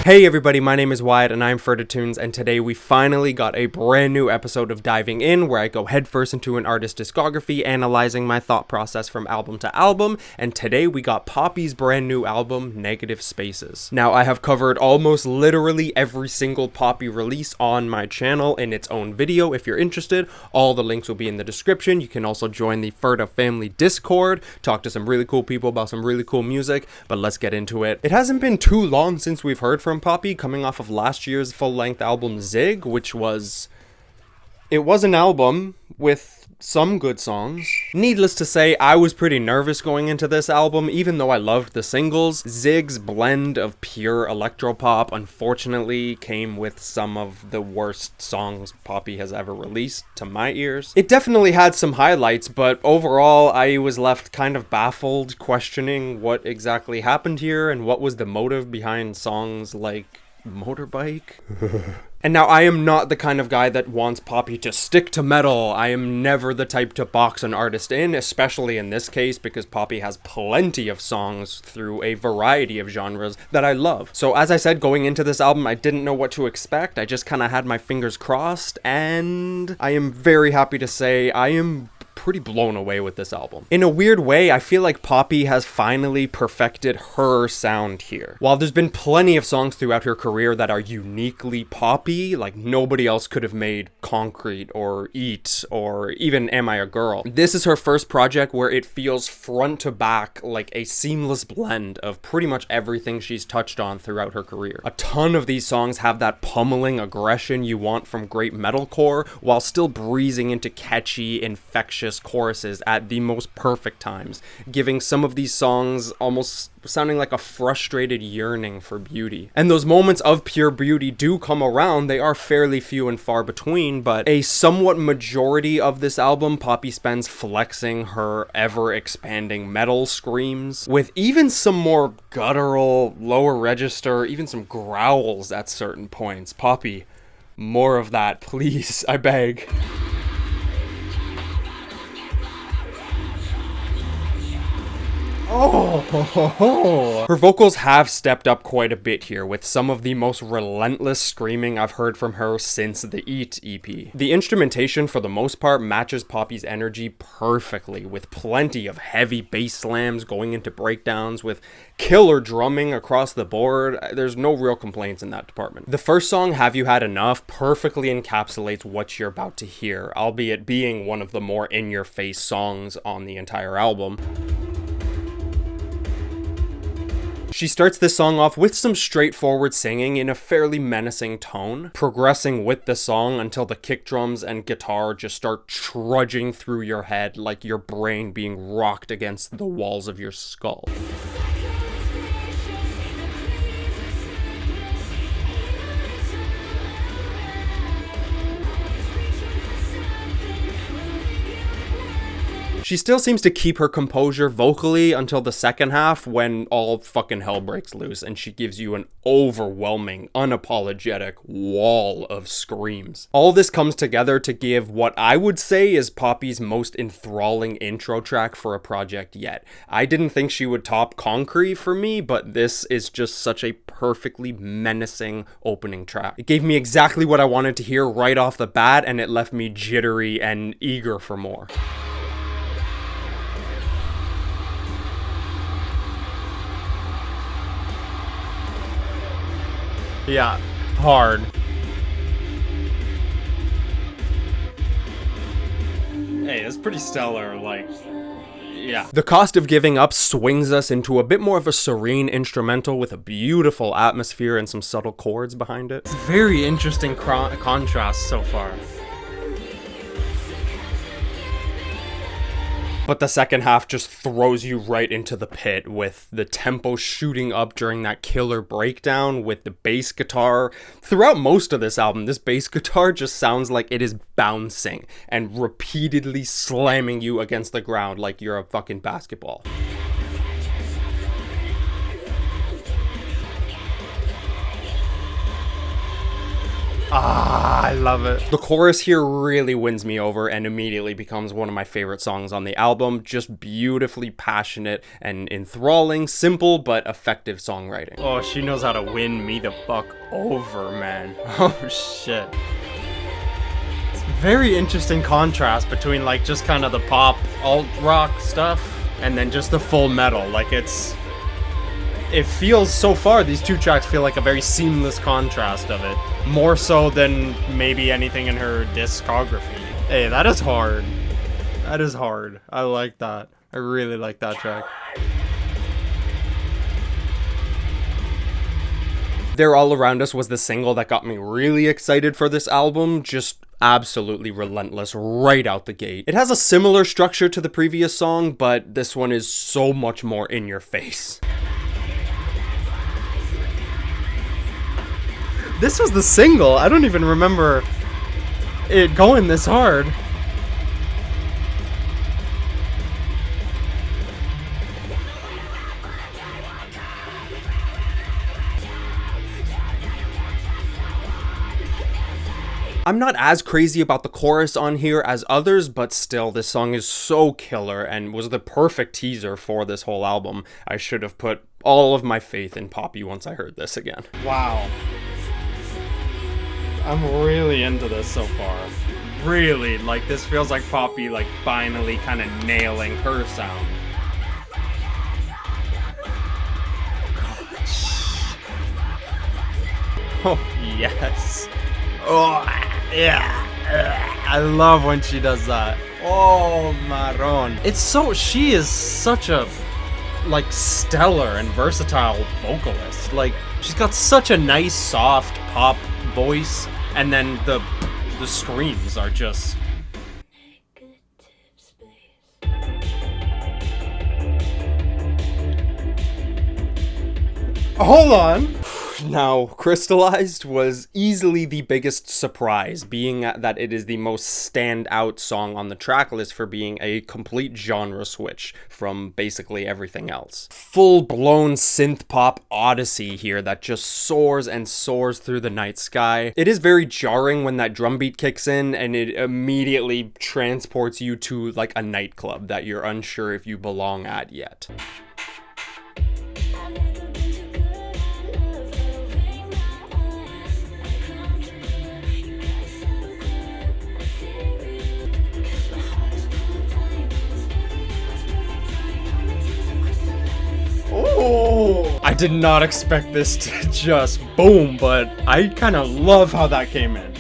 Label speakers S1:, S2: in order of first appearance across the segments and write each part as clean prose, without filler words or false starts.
S1: Hey everybody, my name is Wyatt and I'm Ferda Tunes, and today we finally got a brand new episode of Diving In where I go headfirst into an artist's discography, analyzing my thought process from album to album, and today we got Poppy's brand new album, Negative Spaces. Now, I have covered almost literally every single Poppy release on my channel in its own video. If you're interested, all the links will be in the description. You can also join the Ferda family Discord, talk to some really cool people about some really cool music, but let's get into it. It hasn't been too long since we've heard from Poppy, coming off of last year's full-length album Zig, which was... it was an album with some good songs. Needless to say, I was pretty nervous going into this album, even though I loved the singles. Zig's blend of pure electropop unfortunately came with some of the worst songs Poppy has ever released, to my ears. It definitely had some highlights, but overall I was left kind of baffled, questioning what exactly happened here and what was the motive behind songs like Motorbike. And now, I am not the kind of guy that wants Poppy to stick to metal. I am never the type to box an artist in, especially in this case, because Poppy has plenty of songs through a variety of genres that I love. So as I said, going into this album, I didn't know what to expect. I just kind of had my fingers crossed, and I am very happy to say I am pretty blown away with this album. In a weird way, I feel like Poppy has finally perfected her sound here. While there's been plenty of songs throughout her career that are uniquely Poppy, like nobody else could have made Concrete or Eat or even Am I a Girl, this is her first project where it feels front to back like a seamless blend of pretty much everything she's touched on throughout her career. A ton of these songs have that pummeling aggression you want from great metalcore, while still breezing into catchy, infectious choruses at the most perfect times, giving some of these songs almost sounding like a frustrated yearning for beauty. And those moments of pure beauty do come around. They are fairly few and far between, but a somewhat majority of this album, Poppy spends flexing her ever-expanding metal screams, with even some more guttural, lower register, even some growls at certain points. Poppy, more of that, please, I beg. Oh, her vocals have stepped up quite a bit here, with some of the most relentless screaming I've heard from her since the Eat EP. The instrumentation, for the most part, matches Poppy's energy perfectly, with plenty of heavy bass slams going into breakdowns, with killer drumming across the board. There's no real complaints in that department. The first song, Have You Had Enough, perfectly encapsulates what you're about to hear, albeit being one of the more in-your-face songs on the entire album. She starts this song off with some straightforward singing in a fairly menacing tone, progressing with the song until the kick drums and guitar just start trudging through your head like your brain being rocked against the walls of your skull. She still seems to keep her composure vocally until the second half, when all fucking hell breaks loose and she gives you an overwhelming, unapologetic wall of screams. All this comes together to give what I would say is Poppy's most enthralling intro track for a project yet. I didn't think she would top Concrete for me, but this is just such a perfectly menacing opening track. It gave me exactly what I wanted to hear right off the bat, and it left me jittery and eager for more. Yeah, hard. Hey, that's pretty stellar, like, yeah. The Cost of Giving Up swings us into a bit more of a serene instrumental with a beautiful atmosphere and some subtle chords behind it. It's very interesting contrast so far. But the second half just throws you right into the pit, with the tempo shooting up during that killer breakdown with the bass guitar. Throughout most of this album, this bass guitar just sounds like it is bouncing and repeatedly slamming you against the ground like you're a fucking basketball. Ah, I love it. The chorus here really wins me over and immediately becomes one of my favorite songs on the album. Just beautifully passionate and enthralling, simple but effective songwriting. Oh, she knows how to win me the fuck over, man. Oh, shit. It's a very interesting contrast between, like, just kind of the pop, alt-rock stuff and then just the full metal. Like, it feels, so far, these two tracks feel like a very seamless contrast of it. More so than maybe anything in her discography. Hey, that is hard. That is hard. I like that. I really like that track. There All Around Us was the single that got me really excited for this album. Just absolutely relentless right out the gate. It has a similar structure to the previous song, but this one is so much more in your face. This was the single. I don't even remember it going this hard. I'm not as crazy about the chorus on here as others, but still, this song is so killer and was the perfect teaser for this whole album. I should have put all of my faith in Poppy once I heard this again. Wow. I'm really into this so far. Really, like, this feels like Poppy, like, finally kind of nailing her sound. Gosh. Oh, yes. Oh, yeah. I love when she does that. Oh, Maron. She is such a, like, stellar and versatile vocalist. Like, she's got such a nice, soft pop voice, and then the screams are just... Hold on! Now, Crystallized was easily the biggest surprise, being that it is the most standout song on the tracklist for being a complete genre switch from basically everything else. Full-blown synth-pop odyssey here that just soars and soars through the night sky. It is very jarring when that drum beat kicks in and it immediately transports you to like a nightclub that you're unsure if you belong at yet. Oh, I did not expect this to just boom, but I kind of love how that came in.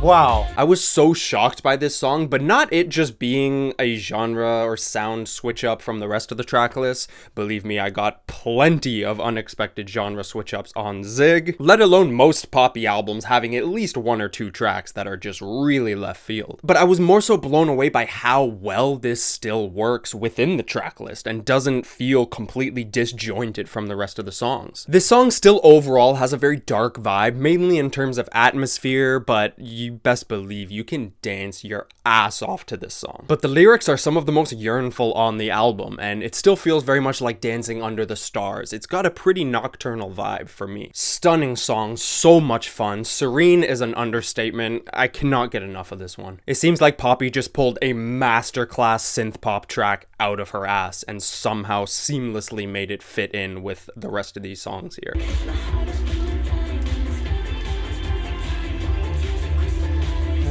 S1: Wow. I was so shocked by this song, but not it just being a genre or sound switch up from the rest of the track list. Believe me, I got plenty of unexpected genre switch ups on Zig, let alone most Poppy albums having at least one or two tracks that are just really left field. But I was more so blown away by how well this still works within the track list and doesn't feel completely disjointed from the rest of the songs. This song still overall has a very dark vibe, mainly in terms of atmosphere, but you best believe you can dance your ass off to this song. But the lyrics are some of the most yearnful on the album, and it still feels very much like dancing under the stars. It's got a pretty nocturnal vibe for me. Stunning song, so much fun. Serene is an understatement. I cannot get enough of this one. It seems like Poppy just pulled a masterclass synth pop track out of her ass and somehow seamlessly made it fit in with the rest of these songs here.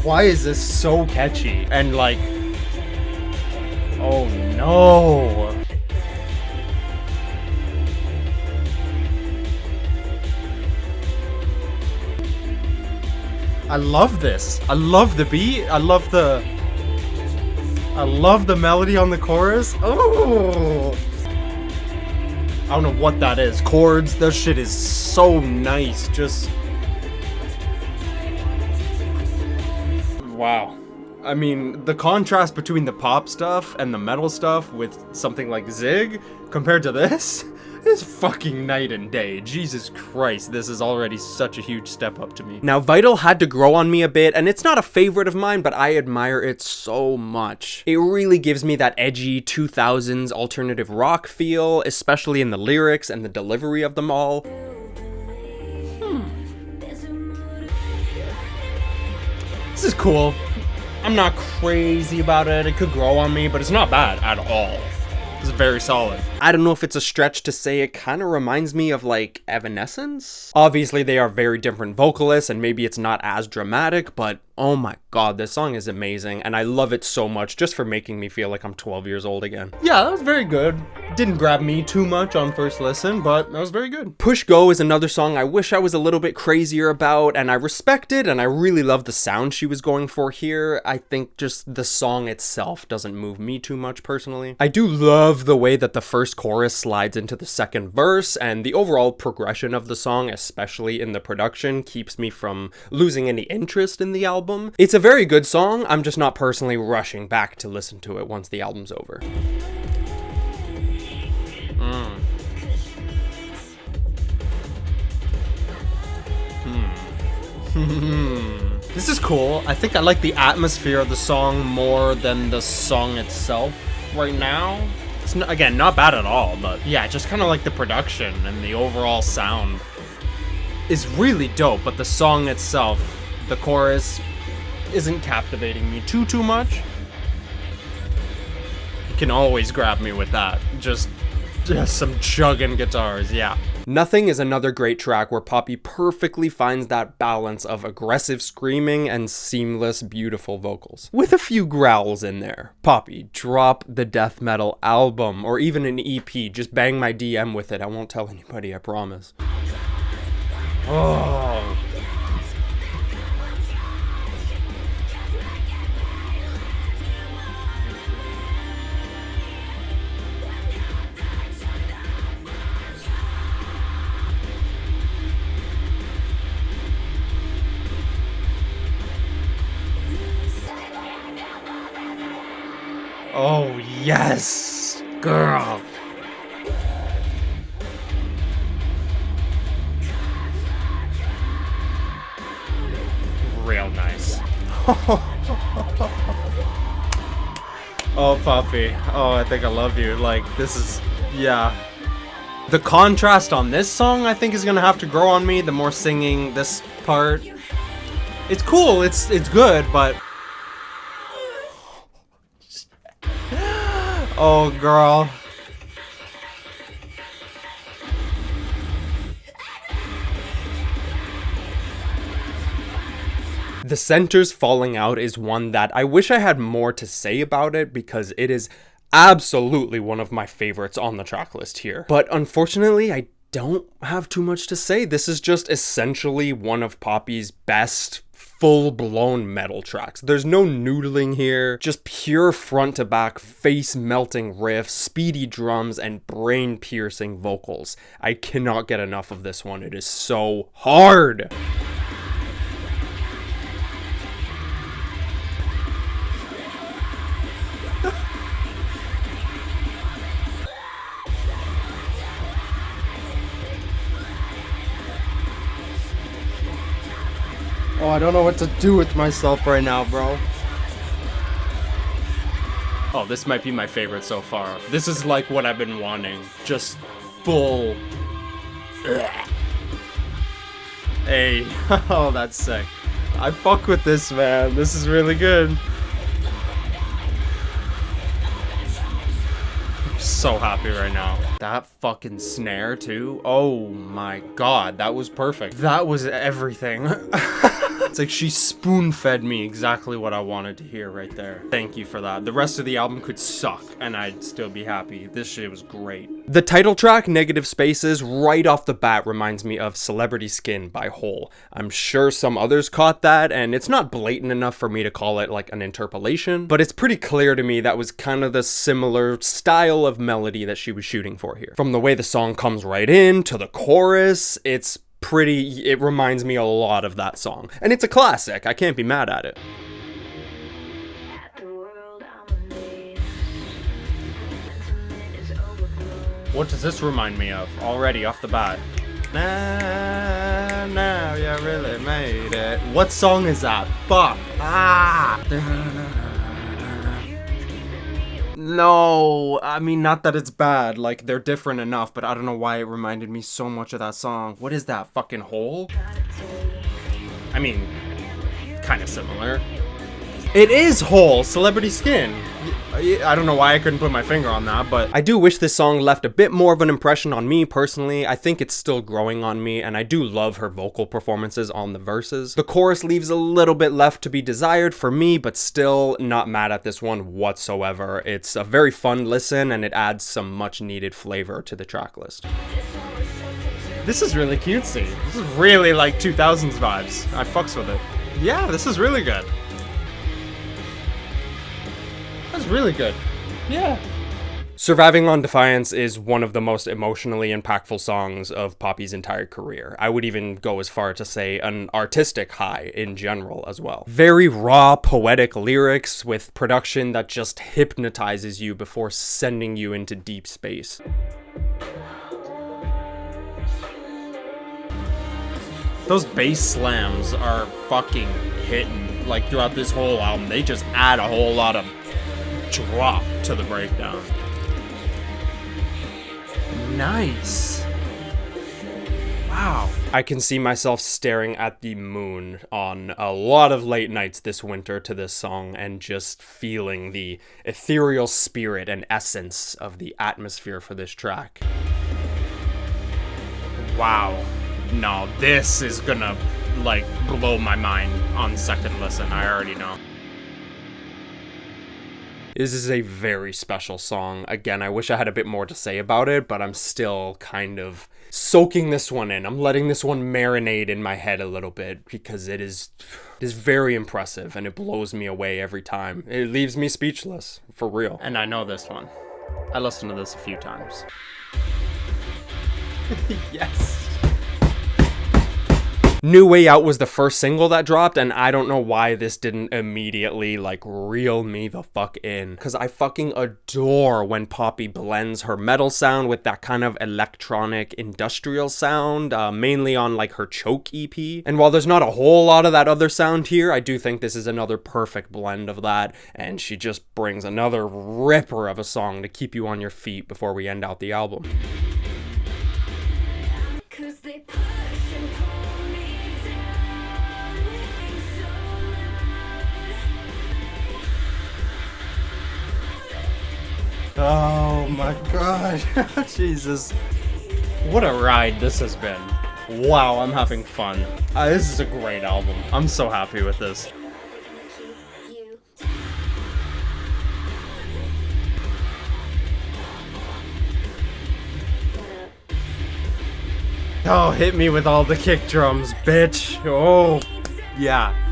S1: Why is this so catchy? And like, oh no. I love this. I love the beat. I love the melody on the chorus. Oh. I don't know what that is. Chords, that shit is so nice. Just wow. I mean, the contrast between the pop stuff and the metal stuff with something like Zig compared to this is fucking night and day. Jesus Christ, this is already such a huge step up to me. Now, Vital had to grow on me a bit, and it's not a favorite of mine, but I admire it so much. It really gives me that edgy 2000s alternative rock feel, especially in the lyrics and the delivery of them all. is cool. I'm not crazy about it. It could grow on me, but it's not bad at all. It's very solid. I don't know if it's a stretch to say it kind of reminds me of like Evanescence. Obviously they are very different vocalists and maybe it's not as dramatic, but oh my god, this song is amazing and I love it so much just for making me feel like I'm 12 years old again. Yeah, that was very good. Didn't grab me too much on first listen, but that was very good. Push Go is another song I wish I was a little bit crazier about, and I respect it and I really love the sound she was going for here. I think just the song itself doesn't move me too much personally. I do love the way that the first chorus slides into the second verse, and the overall progression of the song, especially in the production, keeps me from losing any interest in the album. It's a very good song, I'm just not personally rushing back to listen to it once the album's over. This is cool. I think I like the atmosphere of the song more than the song itself right now. It's not, again, not bad at all, but yeah, just kind of like the production and the overall sound is really dope, but the song itself, the chorus, isn't captivating me too much. You can always grab me with that. Just some chugging guitars, yeah. Nothing is another great track where Poppy perfectly finds that balance of aggressive screaming and seamless, beautiful vocals. With a few growls in there. Poppy, drop the death metal album, or even an EP, just bang my DM with it. I won't tell anybody, I promise. Oh. Oh, yes, girl. Real nice. Oh, Poppy. Oh, I think I love you. Like, this is, yeah. The contrast on this song, I think, is gonna have to grow on me. The more singing this part. It's cool, it's good, but oh, girl. The centers falling out is one that I wish I had more to say about it because it is absolutely one of my favorites on the track list here. But unfortunately, I don't have too much to say. This is just essentially one of Poppy's best full-blown metal tracks. There's no noodling here, just pure front-to-back, face-melting riffs, speedy drums, and brain-piercing vocals. I cannot get enough of this one. It is so hard! Oh, I don't know what to do with myself right now, bro. Oh, this might be my favorite so far. This is like what I've been wanting. Just full. Ugh. Hey, oh, that's sick. I fuck with this, man. This is really good. I'm so happy right now. That fucking snare, too. Oh my god, that was perfect. That was everything. It's like she spoon-fed me exactly what I wanted to hear right there. Thank you for that. The rest of the album could suck, and I'd still be happy. This shit was great. The title track, Negative Spaces, right off the bat reminds me of Celebrity Skin by Hole. I'm sure some others caught that, and it's not blatant enough for me to call it like an interpolation, but it's pretty clear to me that was kind of the similar style of melody that she was shooting for here. From the way the song comes right in, to the chorus, it reminds me a lot of that song. And it's a classic, I can't be mad at it. What does this remind me of already off the bat? Now you really made it. What song is that? Fuck. Ah. No, I mean, not that it's bad, like, they're different enough, but I don't know why it reminded me so much of that song. What is that, fucking Hole? I mean, kind of similar. It is Hole, Celebrity Skin. I don't know why I couldn't put my finger on that, but I do wish this song left a bit more of an impression on me personally. I think it's still growing on me, and I do love her vocal performances on the verses. The chorus leaves a little bit left to be desired for me, but still not mad at this one whatsoever. It's a very fun listen, and it adds some much needed flavor to the track list. This is really cutesy. This is really like 2000s vibes. I fucks with it. Yeah, this is really good. That's really good. Yeah. Surviving on Defiance is one of the most emotionally impactful songs of Poppy's entire career. I would even go as far to say an artistic high in general as well. Very raw, poetic lyrics with production that just hypnotizes you before sending you into deep space. Those bass slams are fucking hitting, like, throughout this whole album. They just add a whole lot of drop to the breakdown. Nice. Wow. I can see myself staring at the moon on a lot of late nights this winter to this song and just feeling the ethereal spirit and essence of the atmosphere for this track. Wow. No, this is gonna, like, blow my mind on second listen. I already know. This is a very special song. Again, I wish I had a bit more to say about it, but I'm still kind of soaking this one in. I'm letting this one marinate in my head a little bit because it is very impressive and it blows me away every time. It leaves me speechless, for real. And I know this one. I listened to this a few times. Yes. New Way Out was the first single that dropped, and I don't know why this didn't immediately, like, reel me the fuck in. Because I fucking adore when Poppy blends her metal sound with that kind of electronic industrial sound, mainly on, like, her Choke EP. And while there's not a whole lot of that other sound here, I do think this is another perfect blend of that, and she just brings another ripper of a song to keep you on your feet before we end out the album. Oh my god, Jesus. What a ride this has been. Wow, I'm having fun. This is a great album. I'm so happy with this. Oh, hit me with all the kick drums, bitch. Oh, yeah.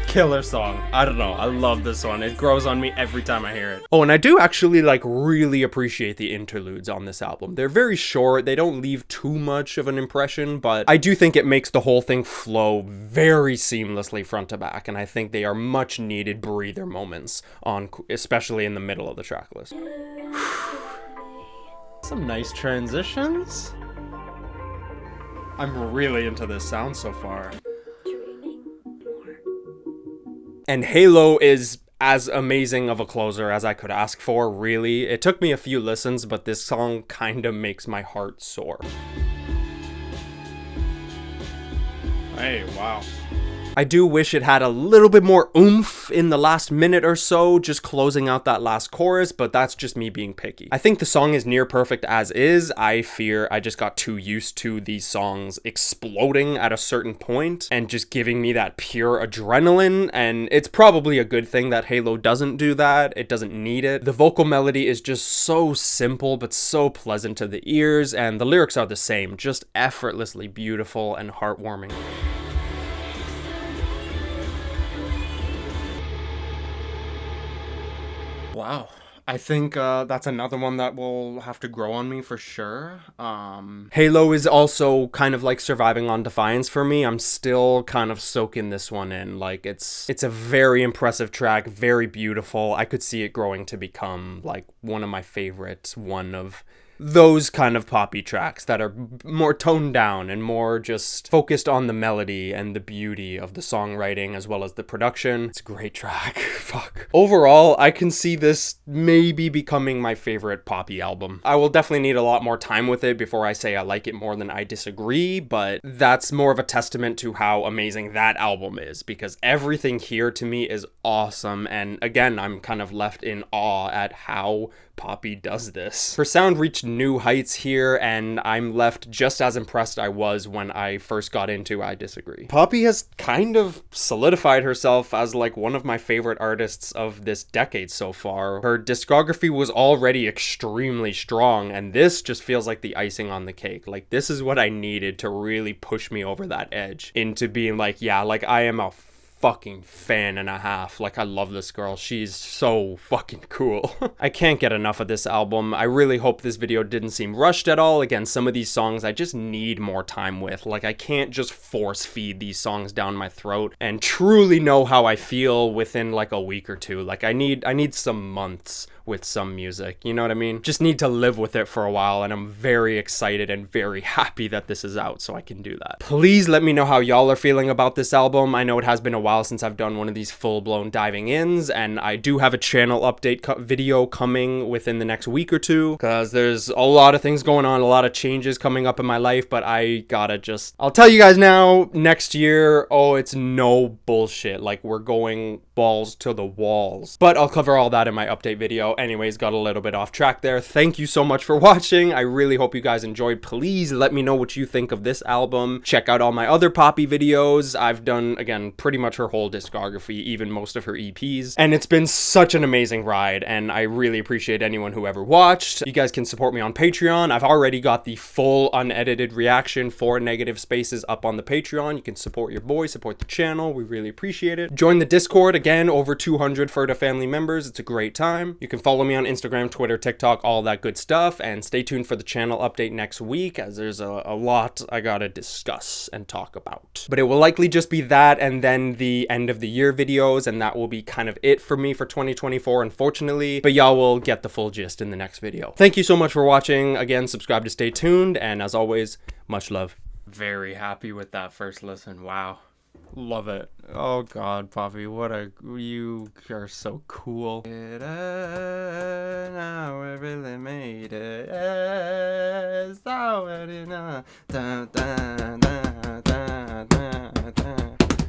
S1: Killer song. I don't know. I love this one. It grows on me every time I hear it. Oh, and I do actually, like, really appreciate the interludes on this album. They're very short. They don't leave too much of an impression, but I do think it makes the whole thing flow very seamlessly front to back, and I think they are much needed breather moments especially in the middle of the track list. Some nice transitions. I'm really into this sound so far. And Halo is as amazing of a closer as I could ask for, really. It took me a few listens, but this song kind of makes my heart soar. Hey, wow. I do wish it had a little bit more oomph in the last minute or so, just closing out that last chorus, but that's just me being picky. I think the song is near perfect as is. I fear I just got too used to these songs exploding at a certain point and just giving me that pure adrenaline, and it's probably a good thing that Halo doesn't do that. It doesn't need it. The vocal melody is just so simple but so pleasant to the ears, and the lyrics are the same, just effortlessly beautiful and heartwarming. Wow. I think that's another one that will have to grow on me for sure. Halo is also kind of like Surviving on Defiance for me. I'm still kind of soaking this one in. Like, it's a very impressive track, very beautiful. I could see it growing to become like one of my favorites, one of those kind of poppy tracks that are more toned down and more just focused on the melody and the beauty of the songwriting as well as the production. It's a great track. Fuck. Overall, I can see this maybe becoming my favorite poppy album. I will definitely need a lot more time with it before I say I like it more than I disagree, but that's more of a testament to how amazing that album is, because everything here to me is awesome, and again, I'm kind of left in awe at how Poppy does this. Her sound reached new heights here, and I'm left just as impressed I was when I first got into I Disagree. Poppy has kind of solidified herself as like one of my favorite artists of this decade so far. Her discography was already extremely strong, and this just feels like the icing on the cake. Like, this is what I needed to really push me over that edge into being like, yeah, like I am a fucking fan and a half. Like, I love this girl. She's so fucking cool. I can't get enough of this album. I really hope this video didn't seem rushed at all. Again, some of these songs I just need more time with. Like, I can't just force feed these songs down my throat and truly know how I feel within like a week or two. Like, I need some months with some music, you know what I mean? Just need to live with it for a while, and I'm very excited and very happy that this is out so I can do that. Please let me know how y'all are feeling about this album. I know it has been a while since I've done one of these full-blown diving ins, and I do have a channel update video coming within the next week or two, because there's a lot of things going on, a lot of changes coming up in my life, but I gotta I'll tell you guys now, next year, oh, it's no bullshit. Like, we're going balls to the walls. But I'll cover all that in my update video. Anyways, got a little bit off track there. Thank you so much for watching. I really hope you guys enjoyed. Please let me know what you think of this album. Check out all my other Poppy videos. I've done, again, pretty much her whole discography, even most of her EPs. And it's been such an amazing ride, and I really appreciate anyone who ever watched. You guys can support me on Patreon. I've already got the full unedited reaction for Negative Spaces up on the Patreon. You can support your boy, support the channel. We really appreciate it. Join the Discord. Again, over 200 Ferda family members. It's a great time. You can follow me on Instagram, Twitter, TikTok, all that good stuff, and stay tuned for the channel update next week, as there's a lot I gotta discuss and talk about. But it will likely just be that and then the end of the year videos, and that will be kind of it for me for 2024, unfortunately, but y'all will get the full gist in the next video. Thank you so much for watching. Again, subscribe to stay tuned, and as always, much love. Very happy with that first listen. Wow. Love it. Oh god, Poppy, you are so cool. Now we really made it.